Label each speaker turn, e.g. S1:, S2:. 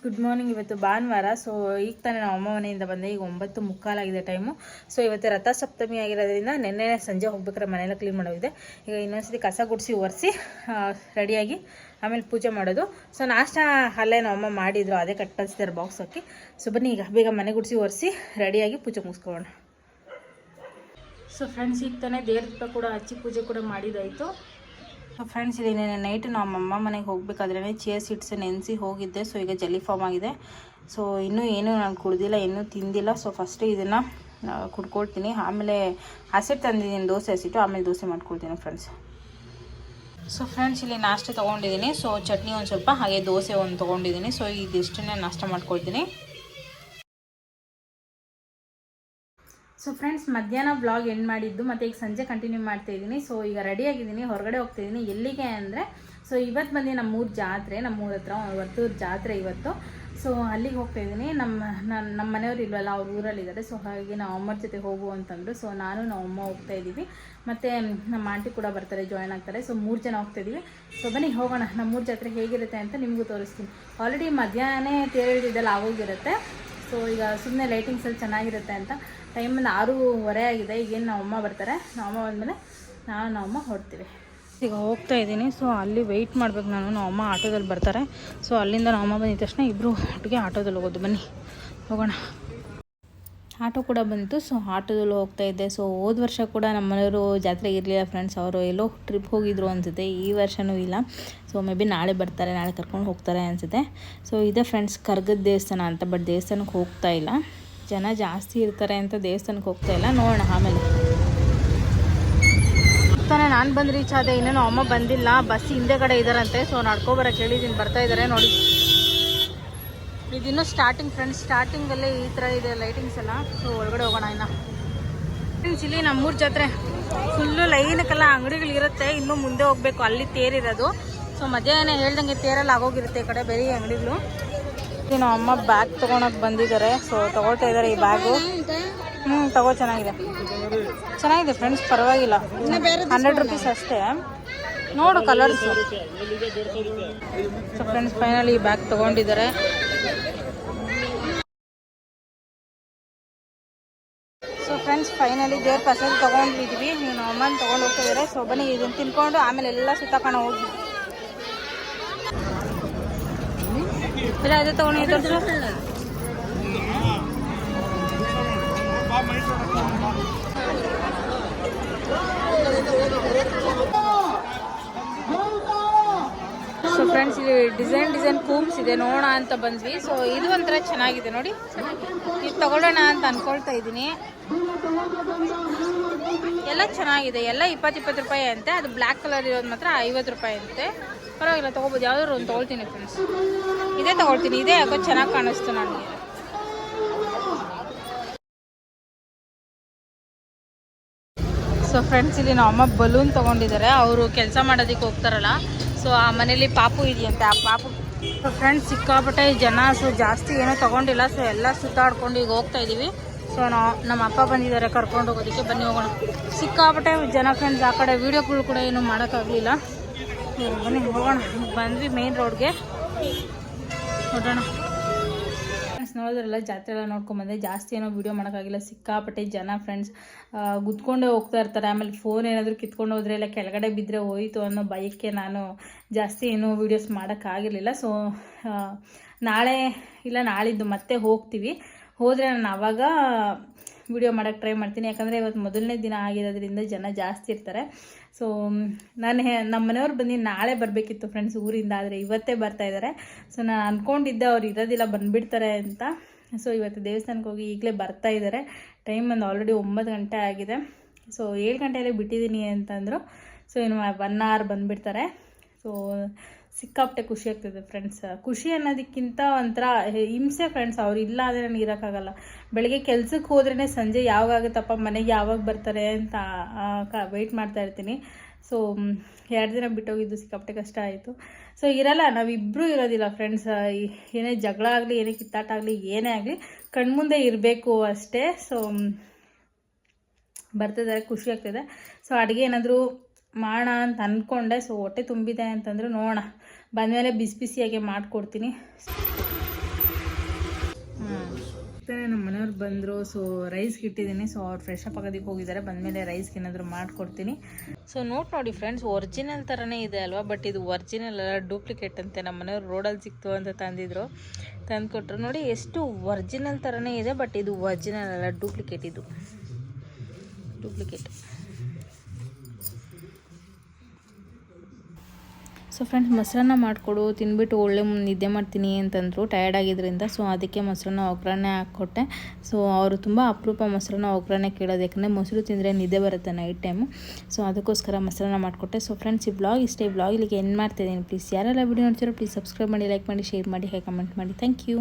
S1: Good morning. ಇವತ್ತು ಭಾನುವಾರ. So ಈಗ ತಾನೇ ನಾವು ಅಮ್ಮ ಮನೆಯಿಂದ ಬಂದೆ. ಈಗ 9:45 ಟೈಮು. ಸೊ ಇವತ್ತು ರಥಸಪ್ತಮಿ ಆಗಿರೋದ್ರಿಂದ ನೆನ್ನೆ ಸಂಜೆ ಹೋಗ್ಬೇಕಾದ್ರೆ ಮನೆಯೆಲ್ಲ ಕ್ಲೀನ್ ಮಾಡೋಗಿದೆ. ಈಗ ಇನ್ನೊಂದ್ಸತಿ ಕಸ ಗುಡಿಸಿ ಒರೆಸಿ ರೆಡಿಯಾಗಿ ಆಮೇಲೆ ಪೂಜೆ ಮಾಡೋದು. ಸೊ ನಾಷ್ಟ ಅಲ್ಲೇ ನಾವು ಅಮ್ಮ ಮಾಡಿದ್ರು, ಅದೇ ಕಟ್ ಕಳಿಸ್ತಾರೆ ಬಾಕ್ಸ್ ಹಾಕಿ. ಸೊ ಬನ್ನಿ ಈಗ ಬೇಗ ಮನೆ ಗುಡಿಸಿ ಒರೆಸಿ ರೆಡಿಯಾಗಿ ಪೂಜೆ ಮುಗಿಸ್ಕೊಳ್ಳೋಣ. ಸೊ ಫ್ರೆಂಡ್ಸ್ ಈಗ ತಾನೇ ದೇವ್ರ ಕೂಡ ಹಚ್ಚಿ ಪೂಜೆ ಕೂಡ ಮಾಡಿದಾಯಿತು. ಫ್ರೆಂಡ್ಸ್ ಇಲ್ಲಿ ನೈಟ್ ನಮ್ಮ ಅಮ್ಮ ಮನೆಗೆ ಹೋಗಬೇಕಾದ್ರೆ ಚೇರ್ ಸೀಟ್ಸ್ ನೆನೆಸಿ ಹೋಗಿದ್ದೆ. ಸೊ ಈಗ ಜಲ್ಲಿ ಫಾರ್ಮ್ ಆಗಿದೆ. ಸೊ ಇನ್ನೂ ಏನೂ ನಾನು ಕುಡ್ದಿಲ್ಲ, ಇನ್ನೂ ತಿಂದಿಲ್ಲ. ಸೊ ಫಸ್ಟು ಇದನ್ನು ಕುಡ್ಕೊಳ್ತೀನಿ, ಆಮೇಲೆ ಹಸಿಟ್ಟು ತಂದಿದ್ದೀನಿ, ದೋಸೆ ಹಸಿಟ್ಟು, ಆಮೇಲೆ ದೋಸೆ ಮಾಡ್ಕೊಳ್ತೀನಿ ಫ್ರೆಂಡ್ಸ್. ಸೊ ಫ್ರೆಂಡ್ಸ್ ಇಲ್ಲಿ ನಾಷ್ಟ ತೊಗೊಂಡಿದ್ದೀನಿ. ಸೊ ಚಟ್ನಿ ಒಂದು ಸ್ವಲ್ಪ, ಹಾಗೆ ದೋಸೆ ಒಂದು ತೊಗೊಂಡಿದ್ದೀನಿ. ಸೊ ಇದಿಷ್ಟನ್ನೇ ನಾಷ್ಟ ಮಾಡ್ಕೊಳ್ತೀನಿ. ಸೊ ಫ್ರೆಂಡ್ಸ್ ಮಧ್ಯಾಹ್ನ ಬ್ಲಾಗ್ ಎಂಡ್ ಮಾಡಿದ್ದು, ಮತ್ತು ಈಗ ಸಂಜೆ ಕಂಟಿನ್ಯೂ ಮಾಡ್ತಾಯಿದ್ದೀನಿ. ಸೊ ಈಗ ರೆಡಿಯಾಗಿದ್ದೀನಿ, ಹೊರಗಡೆ ಹೋಗ್ತಾಯಿದ್ದೀನಿ. ಎಲ್ಲಿಗೆ ಅಂದರೆ ಸೊ ಇವತ್ತು ಬಂದು ನಮ್ಮೂರ ಜಾತ್ರೆ, ನಮ್ಮೂರ ಹತ್ರ ವರ್ತೂರು ಜಾತ್ರೆ ಇವತ್ತು. ಸೊ ಅಲ್ಲಿಗೆ ಹೋಗ್ತಾಯಿದ್ದೀನಿ. ನಮ್ಮ ಮನೆಯವ್ರು ಇಲ್ವಲ್ಲ, ಅವ್ರ ಊರಲ್ಲಿದ್ದಾರೆ. ಸೊ ಹಾಗೆ ನಾವು ಅಮ್ಮರ ಜೊತೆ ಹೋಗು ಅಂತಂದರು. ಸೊ ನಾನು ನಮ್ಮ ಅಮ್ಮ ಹೋಗ್ತಾಯಿದ್ದೀವಿ, ಮತ್ತು ನಮ್ಮ ಆಂಟಿ ಕೂಡ ಬರ್ತಾರೆ, ಜಾಯ್ನ್ ಆಗ್ತಾರೆ. ಸೊ 3 ಜನ ಹೋಗ್ತಾಯಿದ್ದೀವಿ. ಸೊ ಬನ್ನಿ ಹೋಗೋಣ, ನಮ್ಮೂರ ಜಾತ್ರೆ ಹೇಗಿರುತ್ತೆ ಅಂತ ನಿಮಗೂ ತೋರಿಸ್ತೀನಿ. ಆಲ್ರೆಡಿ ಮಧ್ಯಾಹ್ನ ತೇರಿದ್ದೆಲ್ಲ ಆಗೋಗಿರುತ್ತೆ. ಸೊ ಈಗ ಸುಮ್ಮನೆ ಲೈಟಿಂಗ್ಸಲ್ಲಿ ಚೆನ್ನಾಗಿರುತ್ತೆ ಅಂತ. ಟೈಮ್ 6:15 ಆಗಿದೆ. ಈಗೇನು ನಮ್ಮ ಅಮ್ಮ ಬರ್ತಾರೆ, ನಮ್ಮ ಅಮ್ಮ ಬಂದಮೇಲೆ ನಮ್ಮ ಅಮ್ಮ ಹೊರಡ್ತೀವಿ. ಈಗ ಹೋಗ್ತಾ ಇದ್ದೀನಿ. ಸೊ ಅಲ್ಲಿ ವೆಯ್ಟ್ ಮಾಡ್ಬೇಕು ನಾನು, ನಮ್ಮ ಅಮ್ಮ ಆಟೋದಲ್ಲಿ ಬರ್ತಾರೆ. ಸೊ ಅಲ್ಲಿಂದ ನಮ್ಮ ಅಮ್ಮ ಬಂದಿದ ತಕ್ಷಣ ಇಬ್ಬರು ಒಟ್ಟಿಗೆ ಆಟೋದಲ್ಲಿ ಹೋಗೋದು. ಬನ್ನಿ ಹೋಗೋಣ. ಆಟೋ ಕೂಡ ಬಂತು. ಸೊ ಆಟೋದಲ್ಲಿ ಹೋಗ್ತಾ ಇದ್ದೆ. ಸೊ ಹೋದ ವರ್ಷ ಕೂಡ ನಮ್ಮ ಮನೆಯವರು ಜಾತ್ರೆಗೆ ಇರಲಿಲ್ಲ ಫ್ರೆಂಡ್ಸ್, ಅವರು ಎಲ್ಲೋ ಟ್ರಿಪ್ ಹೋಗಿದ್ರು ಅನಿಸುತ್ತೆ. ಈ ವರ್ಷವೂ ಇಲ್ಲ. ಸೊ ಮೇ ಬಿ ನಾಳೆ ಬರ್ತಾರೆ, ನಾಳೆ ಕರ್ಕೊಂಡು ಹೋಗ್ತಾರೆ ಅನಿಸುತ್ತೆ. ಸೊ ಇದೆ ಫ್ರೆಂಡ್ಸ್ ಕರ್ಗದ ದೇವಸ್ಥಾನ ಅಂತ, ಬಟ್ ದೇವಸ್ಥಾನಕ್ಕೆ ಹೋಗ್ತಾ ಇಲ್ಲ, ಜನ ಜಾಸ್ತಿ ಇರ್ತಾರೆ ಅಂತ ದೇವಸ್ಥಾನಕ್ಕೆ ಹೋಗ್ತಾ ಇಲ್ಲ. ನೋಡೋಣ ಆಮೇಲೆ. ತಾನೇ ನಾನು ಬಂದು ರೀಚ್ ಆದೆ, ಇನ್ನೇನು ಅಮ್ಮ ಬಂದಿಲ್ಲ. ಬಸ್ ಹಿಂದೆ ಕಡೆ ಇದ್ದಾರಂತೆ. ಸೊ ನಡ್ಕೊಬರಕ್ಕೆ ಹೇಳಿದ್ದೀನಿ, ಬರ್ತಾ ಇದ್ದಾರೆ ನೋಡಿ. ಇದಿನ್ನೂ ಸ್ಟಾರ್ಟಿಂಗ್ ಫ್ರೆಂಡ್ಸ್, ಸ್ಟಾರ್ಟಿಂಗಲ್ಲೇ ಈ ಥರ ಇದೆ ಲೈಟಿಂಗ್ಸ್ ಎಲ್ಲ. ಸೊ ಒಳಗಡೆ ಹೋಗೋಣ ಇನ್ನು. ಫ್ರೆಂಡ್ಸ್ ಇಲ್ಲಿ ನಮ್ಮೂರ ಜಾತ್ರೆ ಫುಲ್ಲು ಲೈನಕ್ಕೆಲ್ಲ ಅಂಗಡಿಗಳಿರುತ್ತೆ. ಇನ್ನೂ ಮುಂದೆ ಹೋಗಬೇಕು, ಅಲ್ಲಿ ತೇರಿರೋದು. ಸೊ ಮಧ್ಯಾಹ್ನ ಹೇಳ್ದಂಗೆ ತೇರಲ್ಲಿ ಆಗೋಗಿರುತ್ತೆ ಈ ಕಡೆ ಬೇರೆ ಅಂಗಡಿಗಳು. ನಮ್ಮ ಅಮ್ಮ ಬ್ಯಾಗ್ ತೊಗೊಳಕ್ಕೆ ಬಂದಿದ್ದಾರೆ. ಸೊ ತೊಗೊಳ್ತಾ ಇದ್ದಾರೆ ಈ ಬ್ಯಾಗು. ತಗೋ, ಚೆನ್ನಾಗಿದೆ ಫ್ರೆಂಡ್ಸ್, ಪರವಾಗಿಲ್ಲ. 100 ರೂಪೀಸ್ ಅಷ್ಟೇ. ನೋಡು ಕಲರ್ಸ್. ಸೊ ಫ್ರೆಂಡ್ಸ್ ಫೈನಲಿ ಈ ಬ್ಯಾಗ್ ತೊಗೊಂಡಿದ್ದಾರೆ. ಸೊ ಫ್ರೆಂಡ್ಸ್ ಫೈನಲಿ ದೇವ್ರ ಪ್ರಸಾದ ತೊಗೊಂಡಿದ್ವಿ. ನೀವು ನಮ್ಮ ಅಮ್ಮನ ತೊಗೊಂಡು ಹೋಗ್ತಿದ್ದಾರೆ. ಸೊ ಬನ್ನಿ ಇದನ್ನು ತಿನ್ಕೊಂಡು ಆಮೇಲೆ ಎಲ್ಲ ಸುತ್ತಾಕೋಣ ಹೋಗಿ. ಇಲ್ಲ ಅದೇ ತೊಗೊಂಡು ಸೊ ಫ್ರೆಂಡ್ಸ್ ಇಲ್ಲಿ ಡಿಸೈನ್ ಕೂಮ್ಸ್ ಇದೆ, ನೋಡೋಣ ಅಂತ ಬಂದ್ವಿ. ಸೊ ಇದು ಒಂಥರ ಚೆನ್ನಾಗಿದೆ ನೋಡಿ, ಇದು ತಗೊಳ್ಳೋಣ ಅಂತ ಅನ್ಕೊಳ್ತಾ ಇದ್ದೀನಿ. ಎಲ್ಲ ಚೆನ್ನಾಗಿದೆ, ಎಲ್ಲ 20 ರೂಪಾಯಿ ಅಂತೆ. ಅದು ಬ್ಲ್ಯಾಕ್ ಕಲರ್ ಇರೋದು ಮಾತ್ರ 50 ರೂಪಾಯಿ ಅಂತೆ. ಪರವಾಗಿಲ್ಲ, ತೊಗೋಬೋದು. ಯಾವ್ದಾದ್ರು ಒಂದು ತೊಗೊಳ್ತೀನಿ ಫ್ರೆಂಡ್ಸ್, ಇದೇ ತೊಗೊಳ್ತೀನಿ. ಇದೇ ಯಾಕೋ ಚೆನ್ನಾಗಿ ಕಾಣಿಸ್ತು ನನಗೆ. ಸೊ ಫ್ರೆಂಡ್ಸ್ ಇಲ್ಲಿ ನಮ್ಮ ಅಮ್ಮ ಬಲೂನ್ ತೊಗೊಂಡಿದ್ದಾರೆ. ಅವರು ಕೆಲಸ ಮಾಡೋದಕ್ಕೆ ಹೋಗ್ತಾರಲ್ಲ, ಸೊ ಆ ಮನೇಲಿ ಪಾಪು ಇದೆಯಂತೆ, ಆ ಪಾಪು. ಸೊ ಫ್ರೆಂಡ್ಸ್ ಸಿಕ್ಕಾಪಟ್ಟೆ ಜನ. ಸೊ ಜಾಸ್ತಿ ಏನೂ ತೊಗೊಂಡಿಲ್ಲ. ಸೊ ಎಲ್ಲ ಸುತ್ತಾಡ್ಕೊಂಡು ಈಗ ಹೋಗ್ತಾ ಇದ್ದೀವಿ. ಸೊ ನಮ್ಮ ಅಪ್ಪ ಬಂದಿದ್ದಾರೆ ಕರ್ಕೊಂಡು ಹೋಗೋದಕ್ಕೆ. ಬನ್ನಿ ಹೋಗೋಣ. ಸಿಕ್ಕಾಪಟ್ಟೆ ಜನ ಫ್ರೆಂಡ್ಸ್. ಆ ಕಡೆ ವೀಡಿಯೋಗಳು ಕೂಡ ಏನೂ ಮಾಡೋಕ್ಕಾಗಲಿಲ್ಲ. ಬನ್ನಿ ಹೋಗೋಣ. ಬಂದ್ವಿ ಮೇನ್ ರೋಡ್ಗೆ, ಹೊರಡೋಣ. ನೋಡಿದ್ರಲ್ಲ ಜಾತ್ರೆ ಎಲ್ಲ ನೋಡ್ಕೊಂಬಂದೆ. ಜಾಸ್ತಿ ಏನೋ ವೀಡಿಯೋ ಮಾಡೋಕ್ಕಾಗಿಲ್ಲ, ಸಿಕ್ಕಾಪಟ್ಟೆ ಜನ ಫ್ರೆಂಡ್ಸ್. ಗುದ್ಕೊಂಡೇ ಹೋಗ್ತಾ ಇರ್ತಾರೆ. ಆಮೇಲೆ ಫೋನ್ ಏನಾದರೂ ಕಿತ್ಕೊಂಡು ಹೋದರೆ ಇಲ್ಲ ಕೆಳಗಡೆ ಬಿದ್ದರೆ ಹೋಯಿತು ಅನ್ನೋ ಭಯಕ್ಕೆ ನಾನು ಜಾಸ್ತಿ ಏನೂ ವೀಡಿಯೋಸ್ ಮಾಡೋಕ್ಕಾಗಿರಲಿಲ್ಲ. ಸೊ ನಾಳೆ ಇಲ್ಲ ನಾಳಿದ್ದು ಮತ್ತೆ ಹೋಗ್ತೀವಿ. ಹೋದರೆ ನಾನು ಆವಾಗ ವಿಡಿಯೋ ಮಾಡೋಕ್ಕೆ ಟ್ರೈ ಮಾಡ್ತೀನಿ. ಯಾಕಂದರೆ ಇವತ್ತು ಮೊದಲನೇ ದಿನ ಆಗಿರೋದ್ರಿಂದ ಜನ ಜಾಸ್ತಿ ಇರ್ತಾರೆ. ಸೊ ನಮ್ಮ ಮನೆಯವ್ರು ಬಂದು ನಾಳೆ ಬರಬೇಕಿತ್ತು ಫ್ರೆಂಡ್ಸ್ ಊರಿಂದ, ಆದರೆ ಇವತ್ತೇ ಬರ್ತಾಯಿದ್ದಾರೆ. ಸೊ ನಾನು ಅಂದ್ಕೊಂಡಿದ್ದೆ ಅವ್ರು ಇರೋದಿಲ್ಲ, ಬಂದುಬಿಡ್ತಾರೆ ಅಂತ. ಸೊ ಇವತ್ತು ದೇವಸ್ಥಾನಕ್ಕೆ ಹೋಗಿ ಈಗಲೇ ಬರ್ತಾಯಿದ್ದಾರೆ. ಟೈಮ್ ಒಂದು ಆಲ್ರೆಡಿ 9 ಗಂಟೆ ಆಗಿದೆ. ಸೊ 7 ಗಂಟೆಯಲ್ಲೇ ಬಿಟ್ಟಿದ್ದೀನಿ ಅಂತಂದರು. ಸೊ ಇನ್ನು 1 hour ಬಂದುಬಿಡ್ತಾರೆ. ಸೊ ಸಿಕ್ಕಾಪಟ್ಟೆ ಖುಷಿ ಆಗ್ತದೆ ಫ್ರೆಂಡ್ಸ್. ಖುಷಿ ಅನ್ನೋದಕ್ಕಿಂತ ಒಂಥರ ಹಿಂಸೆ ಫ್ರೆಂಡ್ಸ್. ಅವ್ರು ಇಲ್ಲ ಆದರೆ ನನಗೆ ಇರೋಕ್ಕಾಗಲ್ಲ. ಬೆಳಗ್ಗೆ ಕೆಲ್ಸಕ್ಕೆ ಹೋದ್ರೇ ಸಂಜೆ ಯಾವಾಗ ಆಗುತ್ತಪ್ಪ ಮನೆಗೆ ಯಾವಾಗ ಬರ್ತಾರೆ ಅಂತ ವೆಯ್ಟ್ ಮಾಡ್ತಾ ಇರ್ತೀನಿ. ಸೊ 2 ದಿನ ಬಿಟ್ಟೋಗಿದ್ದು ಸಿಕ್ಕಾಪಟ್ಟೆ ಕಷ್ಟ ಆಯಿತು. ಸೊ ಇರಲ್ಲ, ನಾವಿಬ್ಬರೂ ಇರೋದಿಲ್ಲ ಫ್ರೆಂಡ್ಸ್. ಏನೇ ಜಗಳ ಆಗಲಿ, ಏನೇ ಕಿತ್ತಾಟ ಆಗಲಿ, ಏನೇ ಆಗಲಿ ಕಣ್ಮುಂದೆ ಇರಬೇಕು ಅಷ್ಟೇ. ಸೊ ಬರ್ತಿದ್ದಾರೆ, ಖುಷಿ ಆಗ್ತಿದೆ. ಸೊ ಅಡುಗೆ ಏನಾದರೂ ಮಾಡೋಣ ಅಂತ ಅಂದ್ಕೊಂಡೆ. ಸೊ ಹೊಟ್ಟೆ ತುಂಬಿದೆ ಅಂತಂದ್ರೆ ನೋಡೋಣ, ಬಂದಮೇಲೆ ಬಿಸಿ ಬಿಸಿಯಾಗೆ ಮಾಡಿಕೊಡ್ತೀನಿ. ತಾನೇ ನಮ್ಮ ಮನೆಯವ್ರು ಬಂದರು. ಸೊ ರೈಸ್ಗೆ ಇಟ್ಟಿದ್ದೀನಿ. ಸೊ ಅವ್ರು ಫ್ರೆಶ್ ಅಪ್ ಆಗೋದಕ್ಕೆ ಹೋಗಿದ್ದಾರೆ. ಬಂದಮೇಲೆ ರೈಸ್ಗೆ ಏನಾದರೂ ಮಾಡಿಕೊಡ್ತೀನಿ. ಸೊ ನೋಡಿ ಫ್ರೆಂಡ್ಸ್, ಒರಿಜಿನಲ್ ಥರನೇ ಇದೆ ಅಲ್ವಾ? ಬಟ್ ಇದು ಒರಿಜಿನಲ್ ಅಲ್ಲ, ಡೂಪ್ಲಿಕೇಟ್ ಅಂತೆ. ನಮ್ಮ ಮನೆಯವ್ರು ರೋಡಲ್ಲಿ ಸಿಕ್ತು ಅಂತ ತಂದುಕೊಟ್ರು. ನೋಡಿ ಎಷ್ಟು ಒರಿಜಿನಲ್ ಥರನೇ ಇದೆ, ಬಟ್ ಇದು ಒರಿಜಿನಲ್ ಅಲ್ಲ, ಡೂಪ್ಲಿಕೇಟ್. ಇದು ಡೂಪ್ಲಿಕೇಟ್. ಸೊ ಫ್ರೆಂಡ್ಸ್, ಮೊಸರನ್ನ ಮಾಡಿಕೊಡು, ತಿಂದ್ಬಿಟ್ಟು ಒಳ್ಳೆ ನಿದ್ದೆ ಮಾಡ್ತೀನಿ ಅಂತಂದರು, ಟಯರ್ಡ್ ಆಗಿದ್ದರಿಂದ. ಸೊ ಅದಕ್ಕೆ ಮೊಸರನ್ನ ಒಗ್ಗರಣೆ ಹಾಕ್ಕೊಟ್ಟೆ. ಸೊ ಅವರು ತುಂಬ ಅಪರೂಪ ಮೊಸರನ್ನ ಒಗ್ಗರಣೆ ಕೇಳೋದು, ಯಾಕಂದರೆ ಮೊಸರು ತಿಂದರೆ ನಿದ್ದೆ ಬರುತ್ತೆ ನೈಟ್ ಟೈಮು. ಸೊ ಅದಕ್ಕೋಸ್ಕರ ಮೊಸರನ್ನ ಮಾಡಿಕೊಟ್ಟೆ. ಸೊ ಫ್ರೆಂಡ್ಸ್, ಈ ಬ್ಲಾಗ್ ಇಷ್ಟೇ. ಈ ಬ್ಲಾಗ್ ಇಲ್ಲಿಗೆ ಎಂಡ್ ಮಾಡ್ತಾಯಿದ್ದೀನಿ. ಪ್ಲೀಸ್ ಯಾರೆಲ್ಲ ವಿಡಿಯೋ ನೋಡ್ತೀರೋ ಪ್ಲೀಸ್ ಸಬ್ಸ್ಕ್ರೈಬ್ ಮಾಡಿ, ಲೈಕ್ ಮಾಡಿ, ಶೇರ್ ಮಾಡಿ, ಹಾಗೆ ಕಮೆಂಟ್ ಮಾಡಿ. Thank you.